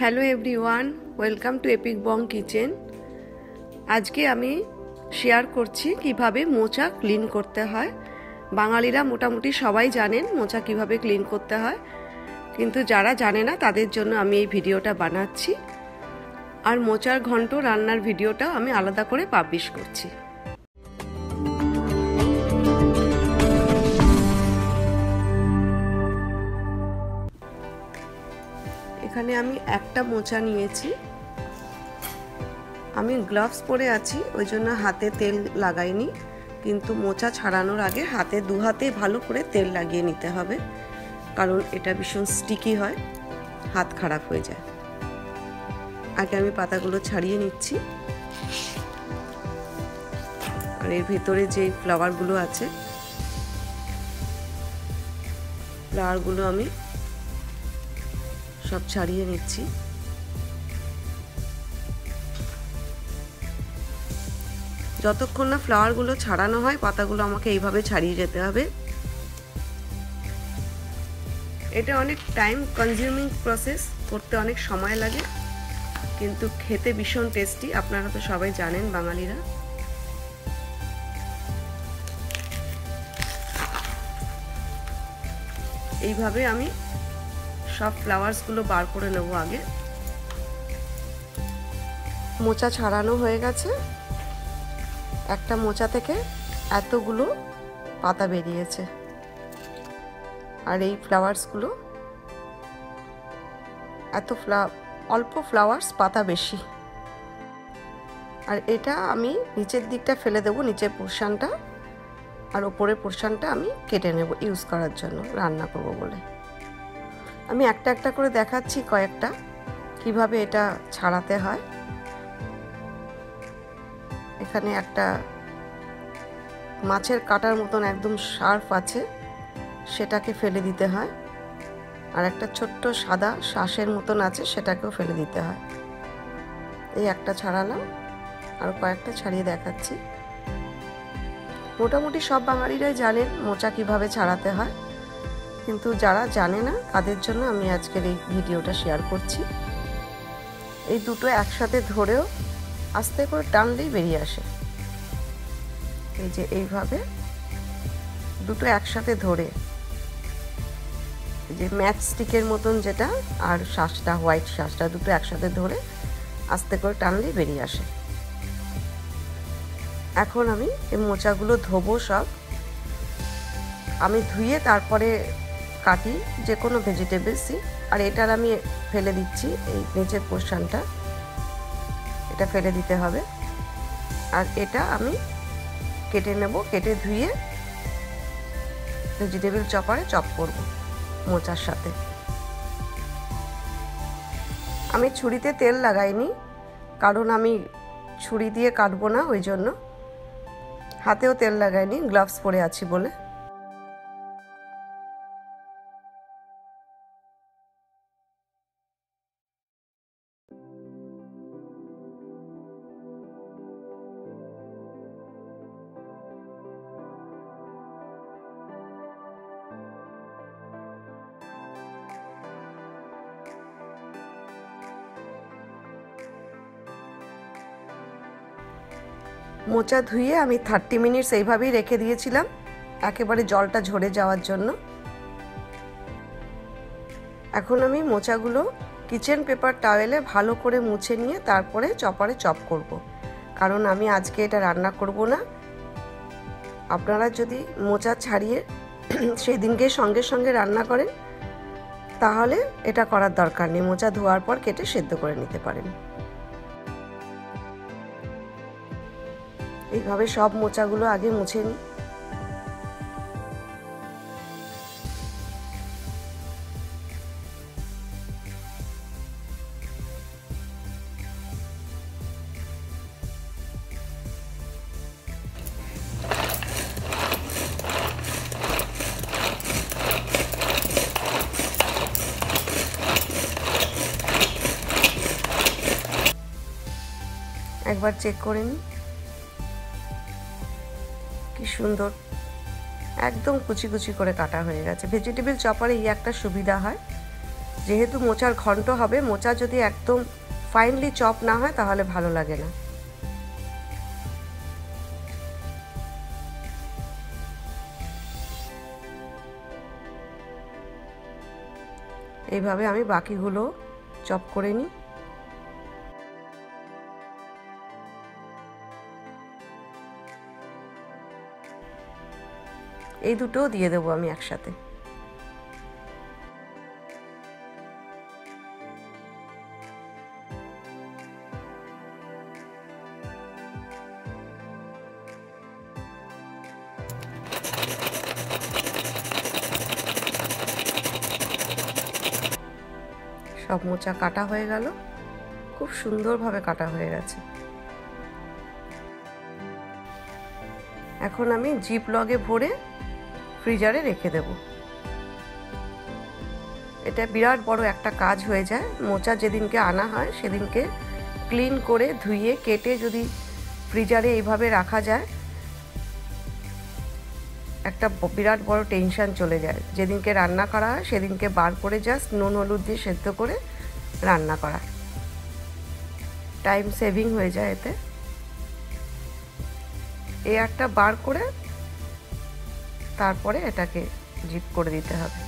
Hello everyone, welcome to epic Bong kitchen. আজকে আমি share করছি কিভাবে মোচা ক্লিন করতে হয়। বাঙালিরা মোটামুটি সবাই জানেন মোচা কিভাবে ক্লিন করতে হয়, কিন্তু যারা জানে না তাদের জন্য আমি এই ভিডিওটা বানাচ্ছি। আর মোচার ঘন্ট রান্নার ভিডিওটা আমি আলাদা করে পাবলিশ করছি। এখানে আমি একটা মোচা নিয়েছি। আমি গ্লাভস পরে আছি, ওই জন্য হাতে তেল লাগাইনি, কিন্তু মোচা ছাড়ানোর আগে দু হাতে ভালো করে তেল লাগিয়ে নিতে হবে, কারণ এটা ভীষণ স্টিকি হয়, হাত খারাপ হয়ে যায়। আগে আমি পাতাগুলো ছাড়িয়ে নিচ্ছি। আর এর ভেতরে যে ফ্লাওয়ারগুলো আছে, ফ্লাওয়ারগুলো আমি সব ছাড়িয়ে নিচ্ছি। যতক্ষণ না ফ্লাওয়ারগুলো ছাড়ানো হয় পাতাগুলো আমাকে এইভাবে ছাড়িয়ে যেতে হবে। এটা অনেক টাইম কনজিউমিং প্রসেস, করতে অনেক সময় লাগে, কিন্তু খেতে ভীষণ টেস্টি। আপনারা তো সবাই জানেন বাঙালিরা। এইভাবে আমি সব ফ্লাওয়ার্সগুলো বার করে নেব। আগে মোচা ছাড়ানো হয়ে গেছে। একটা মোচা থেকে এতগুলো পাতা বেরিয়েছে, আর এই ফ্লাওয়ার্সগুলো অল্প ফ্লাওয়ার্স, পাতা বেশি। আর এটা আমি নিচের দিকটা ফেলে দেবো, নিচের পোর্শনটা, আর ওপরের পোর্শনটা আমি কেটে নেব ইউজ করার জন্য, রান্না করব বলে। আমি একটা একটা করে দেখাচ্ছি কয়েকটা কিভাবে এটা ছাড়াতে হয়। এখানে একটা মাছের কাটার মতন একদম শার্প আছে, সেটাকে ফেলে দিতে হয়। আর একটা ছোট্ট সাদা শ্বাসের মতন আছে, সেটাকেও ফেলে দিতে হয়। এই একটা ছাড়ালাম, আর কয়েকটা ছাড়িয়ে দেখাচ্ছি। মোটামুটি সব বাঙালিরাই জানেন মোচা কিভাবে ছাড়াতে হয়, কিন্তু যারা জানে না তাদের জন্য আমি আজকের এই ভিডিওটা শেয়ার করছি। এই দুটো একসাথে ধরেও আস্তে করে টানলেই বেরিয়ে আসে। এই যে এইভাবে দুটো একসাথে ধরে, যে ম্যাচ স্টিকের মতন যেটা আর শ্বাসটা, হোয়াইট শ্বাসটা, দুটো একসাথে ধরে আস্তে করে টানলেই বেরিয়ে আসে। এখন আমি এই মোচাগুলো ধোবো সব। আমি ধুয়ে তারপরে কাটি যে কোনো ভেজিটেবলসই। আর এটার আমি ফেলে দিচ্ছি, এই নিচের পোর্শনটা এটা ফেলে দিতে হবে। আর এটা আমি কেটে নেব, কেটে ধুয়ে ভেজিটেবল চপারে চপ করব মোচার সাথে। আমি ছুরিতে তেল লাগাইনি, কারণ আমি ছুরি দিয়ে কাটবো না, ওই জন্য। হাতেও তেল লাগাইনি, গ্লাভস পরে আছি বলে। মোচা ধুয়ে আমি 30 মিনিটস এইভাবেই রেখে দিয়েছিলাম, একেবারে জলটা ঝরে যাওয়ার জন্য। এখন আমি মোচাগুলো কিচেন পেপার টাওয়েলে ভালো করে মুছে নিয়ে তারপরে চপারে চপ করব, কারণ আমি আজকে এটা রান্না করব না। আপনারা যদি মোচা ছাড়িয়ে সেই দিনকে সঙ্গে সঙ্গে রান্না করেন, তাহলে এটা করার দরকার নেই। মোচা ধোয়ার পর কেটে সেদ্ধ করে নিতে পারেন। এইভাবে সব মোচাগুলো আগে মুছে নিই। একবার চেক করে নিই, কি সুন্দর একদম কুচি কুচি করে কাটা হয়ে গেছে। ভেজিটেবল চপারে এই একটা সুবিধা হয়, যেহেতু মোচার ঘন্ট হবে, মোচা যদি একদম ফাইনলি চপ না হয় তাহলে ভালো লাগে না। এইভাবে আমি বাকিগুলো চপ করে নিই। এই দুটোও দিয়ে দেবো আমি একসাথে। সব মোচা কাটা হয়ে গেল, খুব সুন্দরভাবে কাটা হয়ে গেছে। এখন আমি জিপ লগে ভরে ফ্রিজারে রেখে দেব। এটা বিরাট বড় একটা কাজ হয়ে যায়। মোচা যেদিনকে আনা হয় সেদিনকে ক্লিন করে ধুয়ে কেটে যদি ফ্রিজারে এইভাবে রাখা যায়, একটা বিরাট বড় টেনশন চলে যায়। যেদিনকে রান্না করা হয় সেদিনকে বার করে জাস্ট নুন হলুদ দিয়ে সেদ্ধ করে রান্না করা, টাইম সেভিং হয়ে যায় এতে। এই একটা বার করে তারপরে এটাকে জিপ করে দিতে হবে।